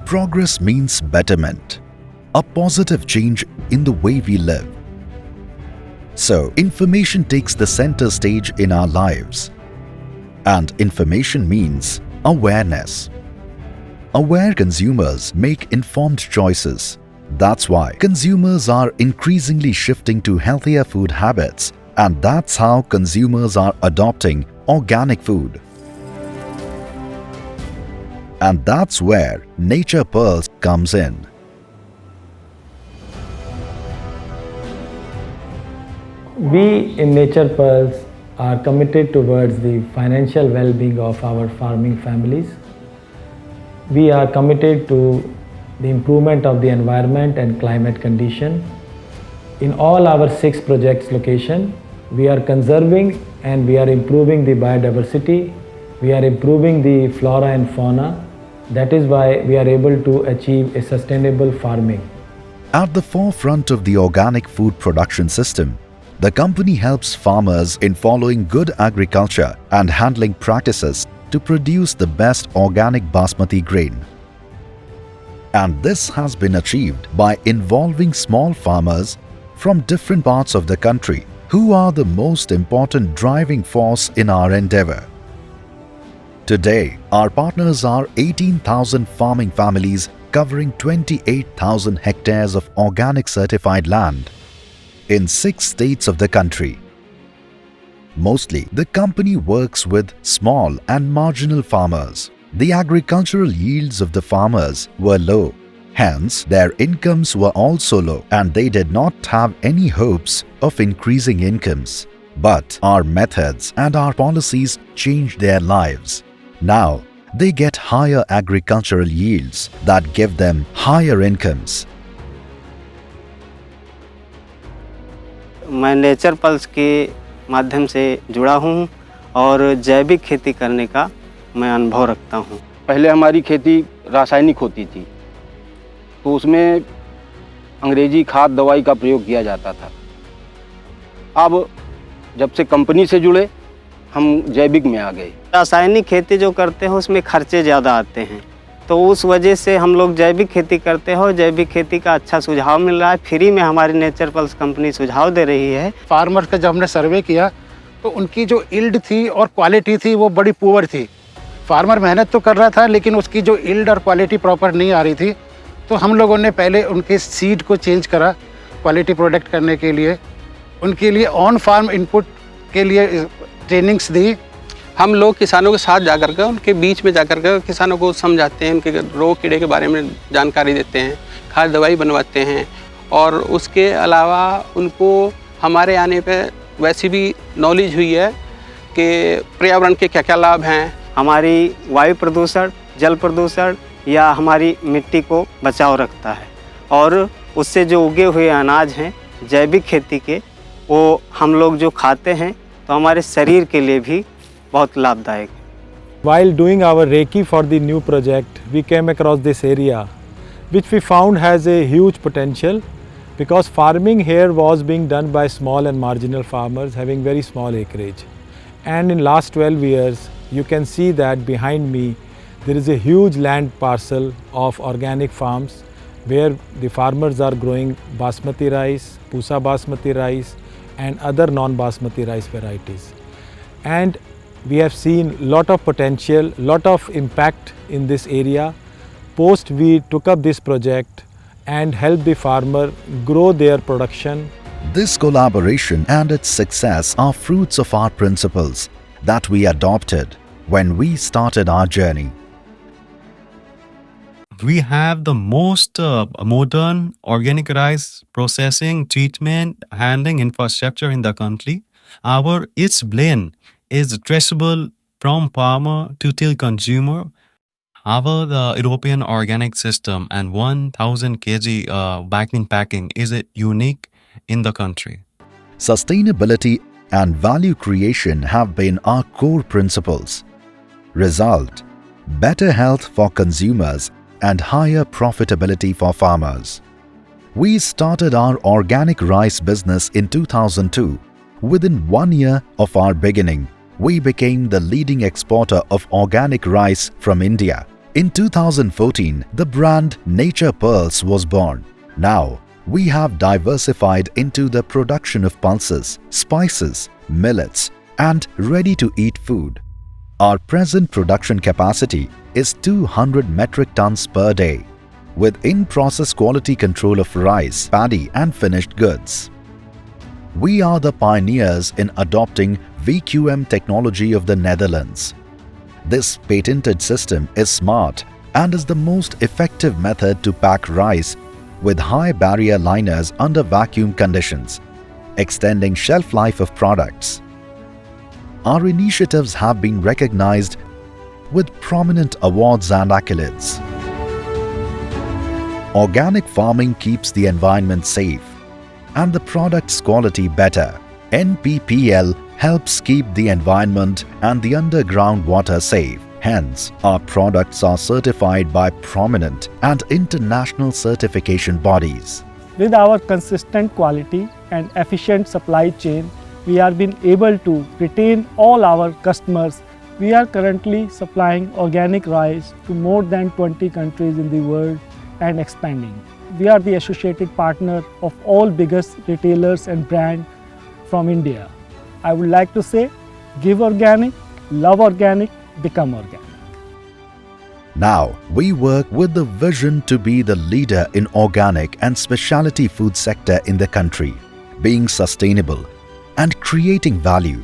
Progress means betterment, a positive change in the way we live. So, information takes the center stage in our lives. And information means awareness. Aware consumers make informed choices. That's why consumers are increasingly shifting to healthier food habits, and that's how consumers are adopting organic food. And that's where Nature Pearls comes in. We in Nature Pearls are committed towards the financial well-being of our farming families. We are committed to the improvement of the environment and climate condition. In all our 6 projects location, we are conserving and we are improving the biodiversity. We are improving the flora and fauna. That is why we are able to achieve a sustainable farming. At the forefront of the organic food production system, the company helps farmers in following good agriculture and handling practices to produce the best organic basmati grain. And this has been achieved by involving small farmers from different parts of the country who are the most important driving force in our endeavor. Today, our partners are 18,000 farming families covering 28,000 hectares of organic certified land in 6 states of the country. Mostly, the company works with small and marginal farmers. The agricultural yields of the farmers were low. Hence, their incomes were also low and they did not have any hopes of increasing incomes. But our methods and our policies changed their lives. Now, they get higher agricultural yields that give them higher incomes. मैं nature pulse के माध्यम से जुड़ा हूँ और जैविक खेती करने का मैं अनुभव रखता हूँ। पहले हमारी खेती रासायनिक होती थी, तो उसमें अंग्रेजी खाद दवाई का प्रयोग किया जाता था। अब जब से कंपनी से जुड़े, हम जैविक में आ गए। रासायनिक खेती जो करते हैं उसमें खर्चे ज़्यादा आते हैं, तो उस वजह से हम लोग जैविक खेती करते हैं और जैविक खेती का अच्छा सुझाव मिल रहा है। फ्री में हमारी नेचर पल्स कंपनी सुझाव दे रही है। फार्मर्स का जब हमने सर्वे किया तो उनकी जो यील्ड थी और क्वालिटी थी वो बड़ी पुअर थी। फार्मर मेहनत तो कर रहा था लेकिन उसकी जो यील्ड और क्वालिटी प्रॉपर नहीं आ रही थी, तो हम लोगों ने पहले उनके सीड को चेंज करा क्वालिटी प्रोडक्ट करने के लिए। उनके लिए ऑन फार्म इनपुट के लिए ट्रेनिंग्स दी। हम लोग किसानों के साथ जाकर के उनके बीच में जाकर के किसानों को समझाते हैं, उनके रोग कीड़े के बारे में जानकारी देते हैं, खाद दवाई बनवाते हैं और उसके अलावा उनको हमारे आने पे वैसी भी नॉलेज हुई है कि पर्यावरण के क्या क्या लाभ हैं। हमारी वायु प्रदूषण, जल प्रदूषण या हमारी मिट्टी को बचाव रखता है और उससे जो उगे हुए अनाज हैं जैविक खेती के, वो हम लोग जो खाते हैं तो हमारे शरीर के लिए भी बहुत लाभदायक है। While doing our Reiki for the new project, we came across this area which we found has a huge potential because farming here was being done by small and marginal farmers having very small acreage. And in last 12 years, you can see that behind me there is a huge land parcel of organic farms where the farmers are growing basmati rice, pusa basmati rice and other non-basmati rice varieties. And we have seen lot of potential, lot of impact in this area. Post we took up this project and helped the farmer grow their production. This collaboration and its success are fruits of our principles that we adopted when we started our journey. We have the most modern organic rice processing, treatment, handling infrastructure in the country. Its blend is traceable from farmer to till consumer. The European organic system and 1000 kg packing is unique in the country. Sustainability and value creation have been our core principles. Result: better health for consumers and higher profitability for farmers. We started our organic rice business in 2002. Within 1 year of our beginning, we became the leading exporter of organic rice from India. In 2014, the brand Nature Pearls was born. Now, we have diversified into the production of pulses, spices, millets, and ready-to-eat food. Our present production capacity is 200 metric tons per day, with in-process quality control of rice, paddy, and finished goods. We are the pioneers in adopting VQM technology of the Netherlands. This patented system is smart and is the most effective method to pack rice with high barrier liners under vacuum conditions, extending shelf life of products. Our initiatives have been recognized with prominent awards and accolades. Organic farming keeps the environment safe and the product's quality better. NPPL helps keep the environment and the underground water safe. Hence, our products are certified by prominent and international certification bodies. With our consistent quality and efficient supply chain, we have been able to retain all our customers. We are currently supplying organic rice to more than 20 countries in the world and expanding. We are the associated partner of all biggest retailers and brands from India. I would like to say, give organic, love organic, become organic. Now, we work with the vision to be the leader in organic and specialty food sector in the country, being sustainable and creating value